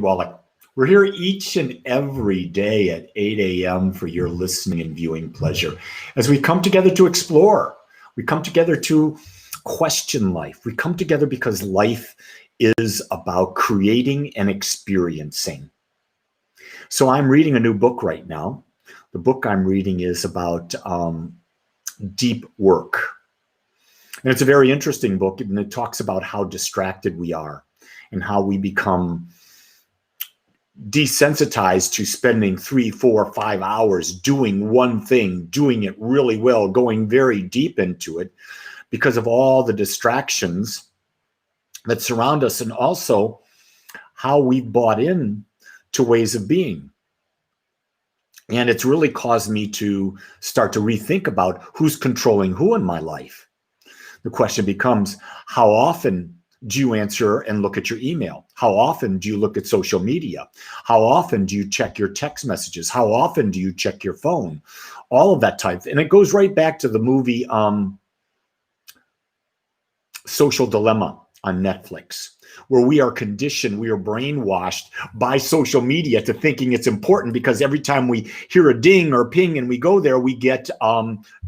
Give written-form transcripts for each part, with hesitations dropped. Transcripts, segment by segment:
Wallach. We're here each and every day at 8 a.m. for your listening and viewing pleasure. As we come together to explore, we come together to question life. We come together because life is about creating and experiencing. So I'm reading a new book right now. The book I'm reading is about deep work. And it's a very interesting book, and it talks about how distracted we are and how we become desensitized to spending 3, 4, 5 hours doing one thing, doing it really well, going very deep into it because of all the distractions that surround us, and also how we've bought in to ways of being. And it's really caused me to start to rethink about who's controlling who in my life. The question becomes, how often do you answer and look at your email? How often do you look at social media? How often do you check your text messages? How often do you check your phone? All of that type. And it goes right back to the movie Social Dilemma on Netflix, where we are conditioned, we are brainwashed by social media to thinking it's important because every time we hear a ding or ping and we go there, we get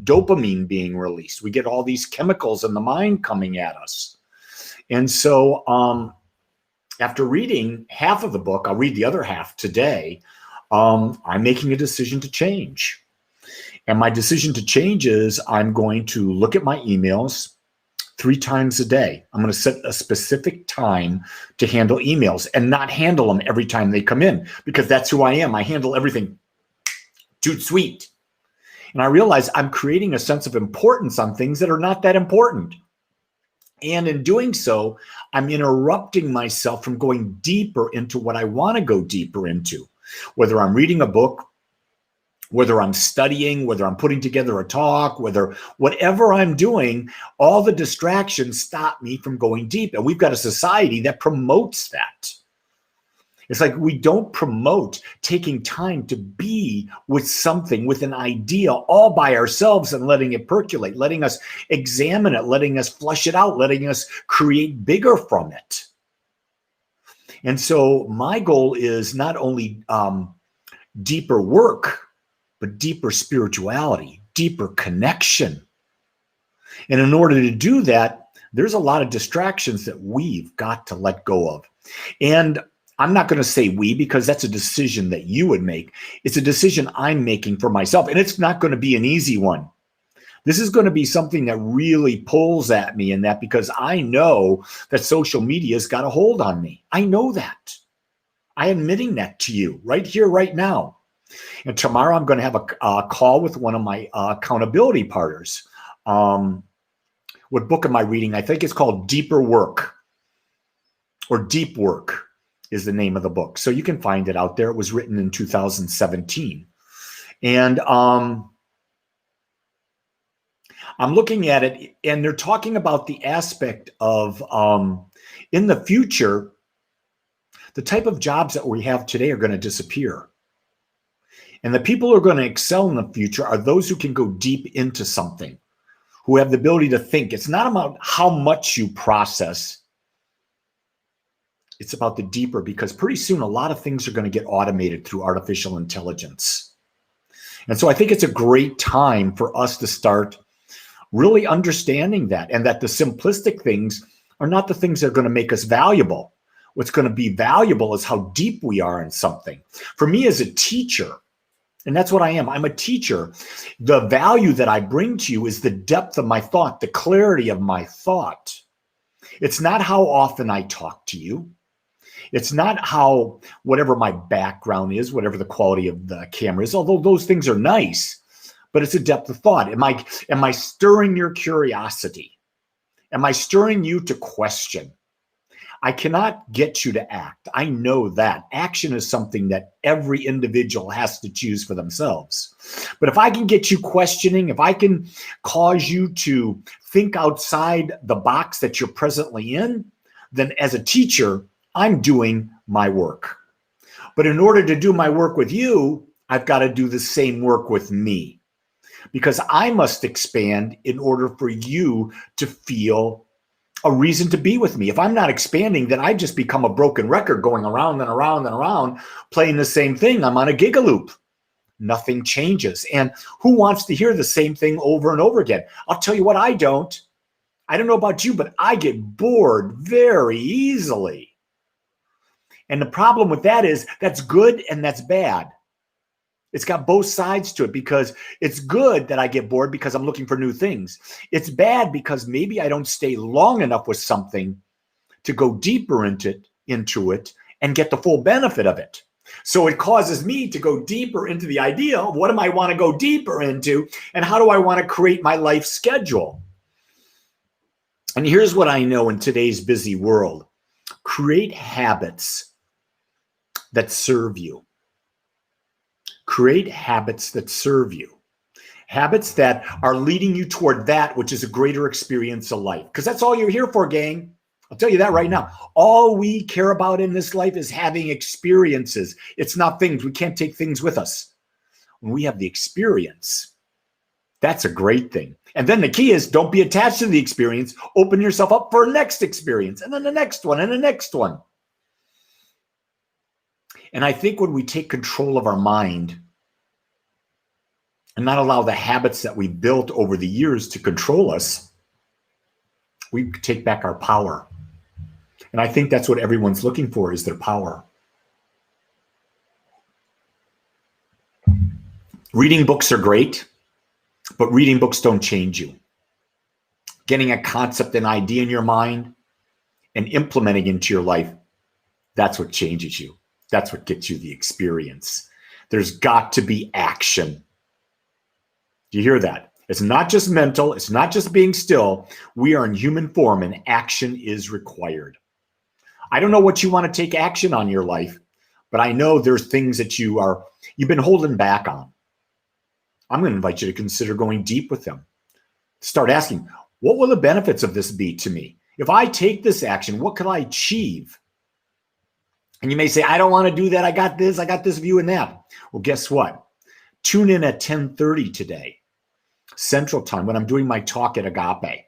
dopamine being released. We get all these chemicals in the mind coming at us. And so after reading half of the book, I'll read the other half today, I'm making a decision to change. And my decision to change is I'm going to look at my emails 3 times a day. I'm going to set a specific time to handle emails and not handle them every time they come in, because that's who I am. I handle everything too sweet. And I realize I'm creating a sense of importance on things that are not that important. And in doing so, I'm interrupting myself from going deeper into what I want to go deeper into, whether I'm reading a book, whether I'm studying, whether I'm putting together a talk, whatever I'm doing, all the distractions stop me from going deep. And we've got a society that promotes that. It's like we don't promote taking time to be with something, with an idea all by ourselves and letting it percolate, letting us examine it, letting us flush it out, letting us create bigger from it. And so my goal is not only deeper work, but deeper spirituality, deeper connection. And in order to do that, there's a lot of distractions that we've got to let go of. And I'm not going to say we, because that's a decision that you would make. It's a decision I'm making for myself, and it's not going to be an easy one. This is going to be something that really pulls at me, and that because I know that social media has got a hold on me. I know that. I'm admitting that to you right here, right now. And tomorrow I'm going to have a call with one of my accountability partners. What book am I reading? I think it's called Deeper Work, or Deep Work is the name of the book. So you can find it out there. It was written in 2017. And I'm looking at it, and they're talking about the aspect of in the future, the type of jobs that we have today are going to disappear. And the people who are going to excel in the future are those who can go deep into something, who have the ability to think. It's not about how much you process. It's about the deeper, because pretty soon a lot of things are going to get automated through artificial intelligence. And so I think it's a great time for us to start really understanding that, and that the simplistic things are not the things that are going to make us valuable. What's going to be valuable is how deep we are in something. For me as a teacher, and that's what I am. I'm a teacher. The value that I bring to you is the depth of my thought, the clarity of my thought. It's not how often I talk to you. It's not how, whatever my background is, whatever the quality of the camera is, although those things are nice, but it's a depth of thought. Am I stirring your curiosity? Am I stirring you to question? I cannot get you to act. I know that. Action is something that every individual has to choose for themselves. But if I can get you questioning, if I can cause you to think outside the box that you're presently in, then as a teacher, I'm doing my work. But in order to do my work with you, I've got to do the same work with me, because I must expand in order for you to feel a reason to be with me. If I'm not expanding, then I just become a broken record going around and around and around, playing the same thing. I'm on a gigaloop. Nothing changes. And who wants to hear the same thing over and over again? I'll tell you what, I don't. I don't know about you, but I get bored very easily. And the problem with that is that's good and that's bad. It's got both sides to it, because it's good that I get bored because I'm looking for new things. It's bad because maybe I don't stay long enough with something to go deeper into it and get the full benefit of it. So it causes me to go deeper into the idea of what do I want to go deeper into, and how do I want to create my life schedule? And here's what I know in today's busy world. Create habits that serve you. Create habits that serve you. Habits that are leading you toward that which is a greater experience of life. Because that's all you're here for, gang. I'll tell you that right now. All we care about in this life is having experiences. It's not things. We can't take things with us. When we have the experience, that's a great thing. And then the key is don't be attached to the experience. Open yourself up for a next experience, and then the next one, and the next one. And I think when we take control of our mind and not allow the habits that we built over the years to control us, we take back our power. And I think that's what everyone's looking for, is their power. Reading books are great, but reading books don't change you. Getting a concept, an idea in your mind and implementing into your life, that's what changes you. That's what gets you the experience. There's got to be action. Do you hear that? It's not just mental. It's not just being still. We are in human form, and action is required. I don't know what you want to take action on in your life, but I know there's things that you've been holding back on. I'm going to invite you to consider going deep with them. Start asking, what will the benefits of this be to me? If I take this action, what can I achieve? And you may say, I don't want to do that. I got this view and that. Well, guess what? Tune in at 10:30 today, Central Time, when I'm doing my talk at Agape.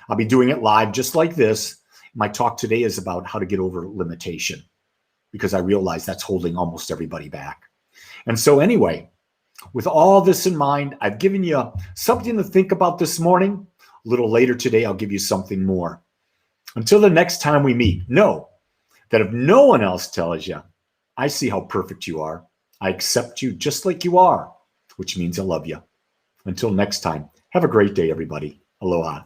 I'll be doing it live just like this. My talk today is about how to get over limitation, because I realize that's holding almost everybody back. And so anyway, with all this in mind, I've given you something to think about this morning. A little later today, I'll give you something more. Until the next time we meet, know that if no one else tells you, I see how perfect you are. I accept you just like you are, which means I love you. Until next time, have a great day, everybody. Aloha.